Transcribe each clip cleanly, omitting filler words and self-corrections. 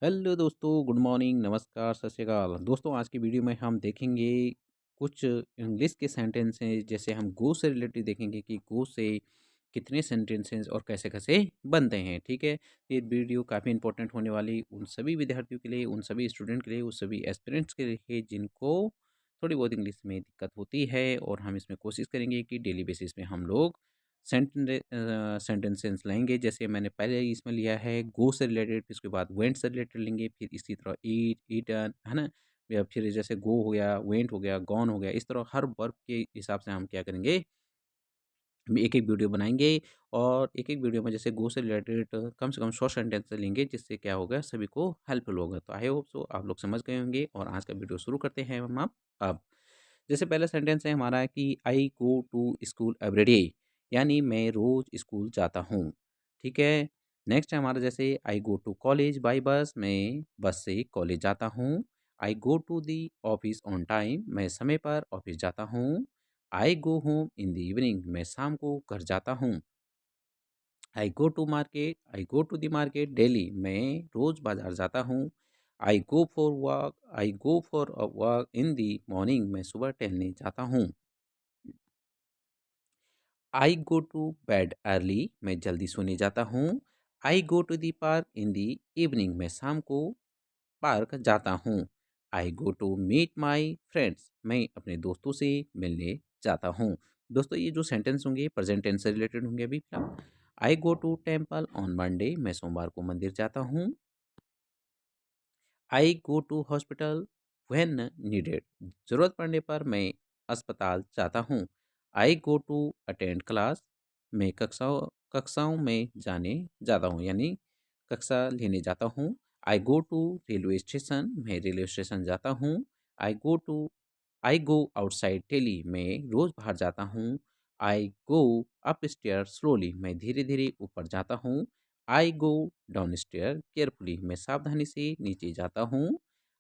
Hello दोस्तों, good morning, नमस्कार, सत श्री अकाल। दोस्तों, आज की वीडियो में हम देखेंगे कुछ इंग्लिश के सेंटेंस हैं। जैसे हम गो से रिलेटेड देखेंगे कि गो से कितने सेंटेंसेस और कैसे-कैसे बनते हैं, ठीक है? ये वीडियो काफ़ी इंपॉर्टेंट होने वाली उन सभी विद्यार्थियों के लिए, उन सभी स्टूडेंट के लिए, उन सभी एस्पिरेंट्स के लिए जिनको थोड़ी बहुत इंग्लिश में दिक्कत होती है और हम इसमें कोशिश करेंगे कि डेली बेसिस पे हम लोग सेंटेंसेस लेंगे। जैसे मैंने पहले ही इसमें लिया है गो से रिलेटेड, फिर उसके बाद वेंट से रिलेटेड लेंगे, फिर इसी तरह ईट, ईटन, है ना? या फिर जैसे गो हो गया, वेंट हो गया, गॉन हो गया, इस तरह हर वर्ब के हिसाब से हम क्या करेंगे, हम एक-एक वीडियो बनाएँगे और एक-एक वीडियो में जैसे गो से रिलेटेड कम से कम 100 सेंटेंस लेंगे, जिससे क्या होगा सभी को हेल्पफुल होगा। तो आई होप सो आप लोग समझ गए होंगे और आज का वीडियो शुरू करते हैं हम अब। जैसे पहला सेंटेंस है हमारा कि आई गो टू स्कूल एवरीडे, यानी मैं रोज़ स्कूल जाता हूँ, ठीक है? नेक्स्ट है हमारा जैसे I go to college by bus, मैं बस से कॉलेज जाता हूँ। I go to the office on time, मैं समय पर ऑफिस जाता हूँ। I go home in the evening, मैं शाम को घर जाता हूँ। I go to the market daily, मैं रोज़ बाज़ार जाता हूँ। I go for a walk in the morning, मैं सुबह टहलने जाता हूँ। I go to bed early, मैं जल्दी सोने जाता हूँ। I go to the park in the evening, मैं शाम को पार्क जाता हूँ। I go to meet my friends, मैं अपने दोस्तों से मिलने जाता हूँ। दोस्तों, ये जो सेंटेंस होंगे प्रेजेंट टेंस से रिलेटेड होंगे अभी फिलहाल। I go to temple on Monday, मैं सोमवार को मंदिर जाता हूँ। I go to hospital when needed, ज़रूरत पड़ने पर मैं अस्पताल जाता हूँ। I go to attend class, मैं कक्षाओं कक्षाओं में जाने जाता हूँ, यानी कक्षा लेने जाता हूँ। I go to railway station, मैं रेलवे स्टेशन जाता हूँ। I go to I go outside daily, मैं रोज़ बाहर जाता हूँ। I go up stair slowly, मैं धीरे धीरे ऊपर जाता हूँ। I go down stair carefully, मैं सावधानी से नीचे जाता हूँ।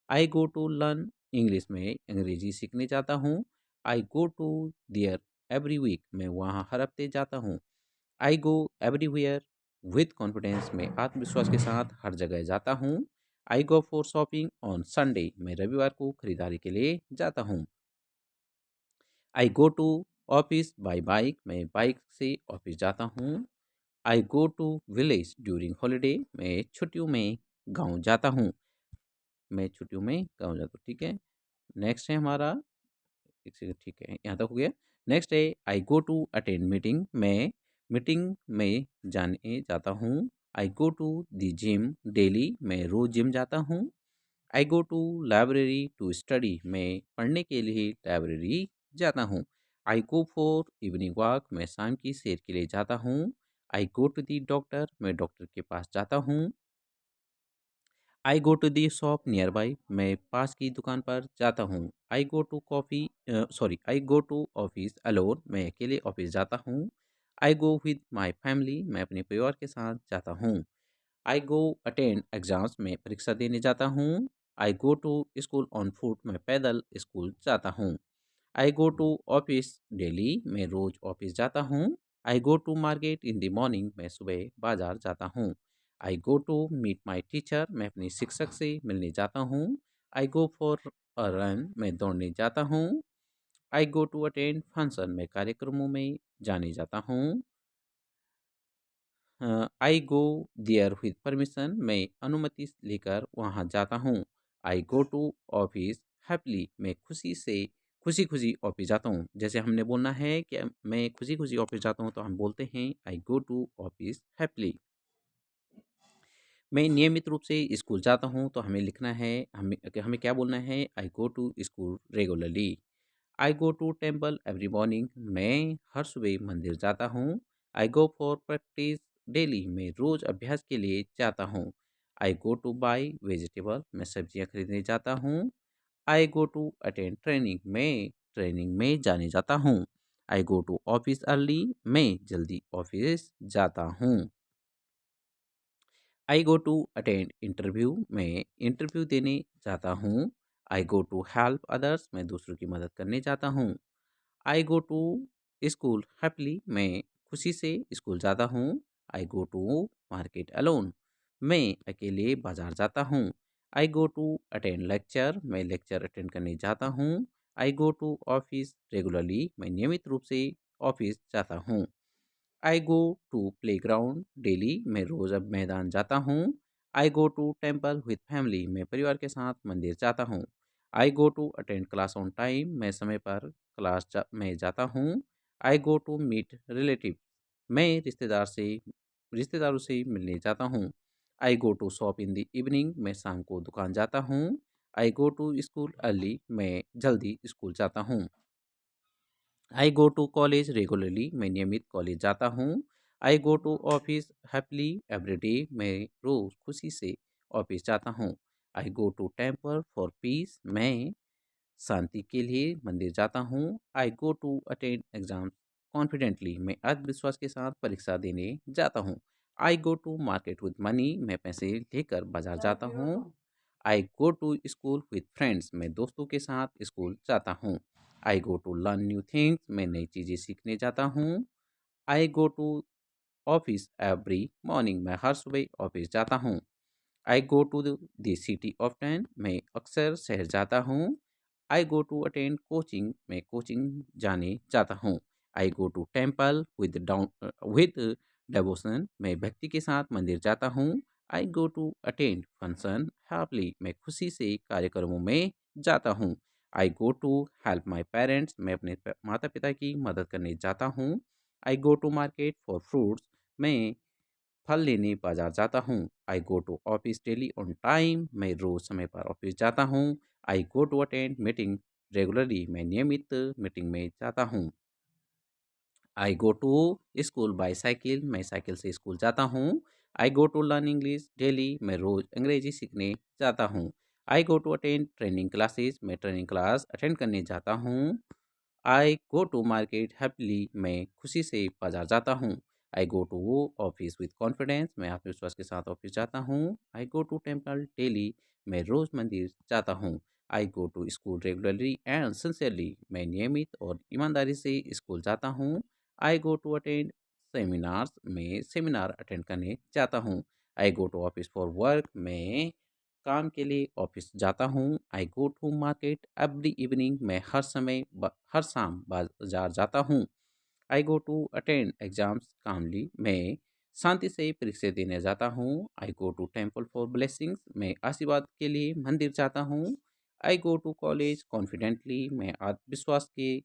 I go to learn English, में अंग्रेजी सीखने जाता हूँ। I go to there every week, मैं वहाँ हर हफ्ते जाता हूँ। I go everywhere with confidence, मैं आत्मविश्वास के साथ हर जगह जाता हूँ। I go for shopping on Sunday, मैं रविवार को खरीदारी के लिए जाता हूँ। I go to office by bike, मैं बाइक से ऑफिस जाता हूँ। I go to village during holiday, मैं छुट्टियों में गाँव जाता हूँ। ठीक है। नेक्स्ट है हमारा, एक सेकंड, ठीक है, यहाँ तक हो गया। नेक्स्ट है I go to attend meeting, मैं मीटिंग में जाने जाता हूँ। I go to the gym daily, मैं रोज जिम जाता हूँ। I go to library to study, मैं पढ़ने के लिए लाइब्रेरी जाता हूँ। I go for evening walk, मैं शाम की सैर के लिए जाता हूँ। I go to the doctor, मैं डॉक्टर के पास जाता हूँ। I go to the shop near by, मैं पास की दुकान पर जाता हूँ। I go to office alone, मैं अकेले ऑफिस जाता हूँ। I go with my family, मैं अपने परिवार के साथ जाता हूँ। आई गो अटेंड एग्जाम्स, मैं परीक्षा देने जाता हूँ। I go to school on foot, मैं पैदल स्कूल जाता हूँ। I go to office daily, मैं रोज ऑफिस जाता हूँ। I go to market in the morning, मैं सुबह बाजार जाता हूँ। I go to meet my teacher, मैं अपने शिक्षक से मिलने जाता हूँ। I go for a run, मैं दौड़ने जाता हूँ। I go to attend function, मैं कार्यक्रमों में जाने जाता हूँ। I go there with permission, मैं अनुमति लेकर वहाँ जाता हूँ। I go to office happily, मैं खुशी खुशी ऑफिस जाता हूँ। जैसे हमने बोलना है कि मैं खुशी खुशी ऑफिस जाता हूँ, तो हम बोलते हैं आई गो टू ऑफिस हैप्पीली। मैं नियमित रूप से स्कूल जाता हूँ, तो हमें लिखना है, हमें क्या बोलना है, I go to school regularly. I go to temple every morning, मैं हर सुबह मंदिर जाता हूँ। I go for practice daily, मैं रोज़ अभ्यास के लिए जाता हूँ। I go to buy vegetable, मैं सब्जियाँ खरीदने जाता हूँ। I go to attend training, मैं ट्रेनिंग में जाने जाता हूँ। I go to office early, मैं जल्दी ऑफिस जाता हूँ। I go to attend interview, मैं इंटरव्यू देने जाता हूँ। I go to help others, मैं दूसरों की मदद करने जाता हूँ। I go to school happily, मैं खुशी से स्कूल जाता हूँ। I go to market alone, मैं अकेले बाजार जाता हूँ। I go to attend lecture, मैं लेक्चर अटेंड करने जाता हूँ। I go to office regularly, मैं नियमित रूप से ऑफिस जाता हूँ। I go to playground daily, मैं रोज अब मैदान जाता हूँ। I go to temple with family, मैं परिवार के साथ मंदिर जाता हूँ। I go to attend class on time, मैं समय पर में जाता हूँ। I go to meet relative, मैं रिश्तेदारों से मिलने जाता हूँ। I go to shop in the evening, मैं शाम को दुकान जाता हूँ। I go to school early, मैं जल्दी स्कूल जाता हूँ। I go to college regularly, मैं नियमित कॉलेज जाता हूँ। I go to office happily every day, मैं रोज खुशी से ऑफिस जाता हूँ। I go to temple for peace, मैं शांति के लिए मंदिर जाता हूँ। I go to attend exam confidently, मैं आत्मविश्वास के साथ परीक्षा देने जाता हूँ। I go to market with money, मैं पैसे लेकर बाजार जाता हूँ। I go to school with friends, मैं दोस्तों के साथ स्कूल जाता हूँ। I go to learn new things, मैं नई चीज़ें सीखने जाता हूँ। I go to office every morning, मैं हर सुबह ऑफिस जाता हूँ। I go to the city often, मैं अक्सर शहर जाता हूँ। I go to attend coaching, मैं कोचिंग जाने जाता हूँ। I go to temple with devotion, मैं भक्ति के साथ मंदिर जाता हूँ। I go to attend function happily, मैं खुशी से कार्यक्रमों में जाता हूँ। I go to help my parents, मैं अपने माता पिता की मदद करने जाता हूँ। I go to market for fruits, मैं फल लेने बाजार जाता हूँ। I go to office daily on time, मैं रोज समय पर ऑफिस जाता हूँ। I go to attend meeting regularly, मैं नियमित मीटिंग में जाता हूँ। I go to school by cycle, मैं साइकिल से स्कूल जाता हूँ। I go to learn English daily, मैं रोज अंग्रेजी सीखने जाता हूँ। I go to attend training classes, मैं ट्रेनिंग क्लास अटेंड करने जाता हूँ। I go to market happily, मैं खुशी से बाजार जाता हूँ। I go to office with confidence, मैं आत्मविश्वास के साथ ऑफिस जाता हूँ। I go to temple daily, मैं रोज मंदिर जाता हूँ। I go to school regularly and sincerely, मैं नियमित और ईमानदारी से स्कूल जाता हूँ। I go to attend seminars, मैं सेमिनार अटेंड करने जाता हूँ। I go to office for work, मैं काम के लिए ऑफिस जाता हूँ। I go to market every evening, मैं हर शाम बाजार जाता हूँ। I go to attend exams calmly, मैं शांति से परीक्षा देने जाता हूँ। I go to temple for blessings, मैं आशीर्वाद के लिए मंदिर जाता हूँ। I go to college confidently, मैं आत्मविश्वास से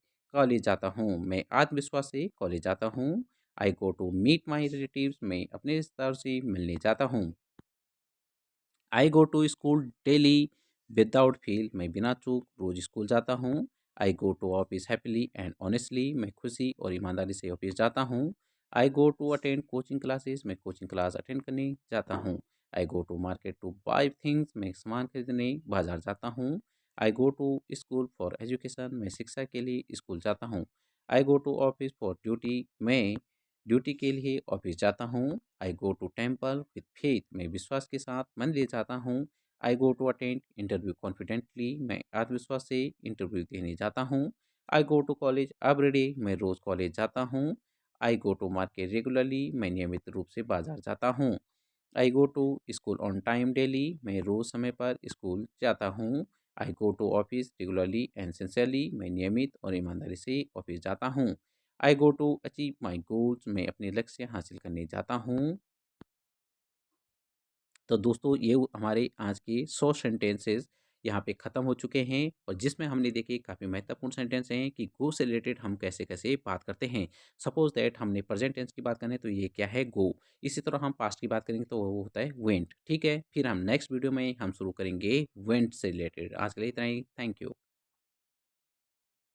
कॉलेज जाता हूँ। I go to meet my relatives, मैं अपने रिश्तेदारों से मिलने जाता हूँ। I go to school daily without fail, मैं बिना चूक रोज स्कूल जाता हूँ। I go to office happily and honestly, मैं खुशी और ईमानदारी से ऑफिस जाता हूँ। I go to attend coaching classes, मैं कोचिंग क्लास अटेंड करने जाता हूँ। I go to market to buy things, मैं सामान खरीदने बाजार जाता हूँ। I go to school for education, मैं शिक्षा के लिए स्कूल जाता हूँ। I go to office for duty, मैं ड्यूटी के लिए ऑफिस जाता हूँ। I go to temple with faith, मैं विश्वास के साथ मंदिर जाता हूँ। I go to attend interview confidently, मैं आत्मविश्वास से इंटरव्यू देने जाता हूँ। I go to college everyday, मैं रोज कॉलेज जाता हूँ। I go to market regularly, मैं नियमित रूप से बाजार जाता हूँ। I go to school on time daily, मैं रोज समय पर स्कूल जाता हूँ। I go to office regularly and sincerely, मैं नियमित और ईमानदारी से ऑफिस जाता हूँ। I go to achieve my goals, मैं अपने लक्ष्य हासिल करने जाता हूँ। तो दोस्तों ये हमारे आज के 100 सेंटेंसेस यहाँ पे ख़त्म हो चुके हैं और जिसमें हमने देखे काफ़ी महत्वपूर्ण सेंटेंस हैं कि गो से रिलेटेड हम कैसे-कैसे बात करते हैं। सपोज़ दैट हमने प्रेजेंट टेंस की बात करें तो ये क्या है गो। इसी तरह हम पास्ट की बात करेंगे तो वो होता है वेंट, ठीक है? फिर हम नेक्स्ट वीडियो में हम शुरू करेंगे वेंट से रिलेटेड। आज के लिए इतना ही। Thank you.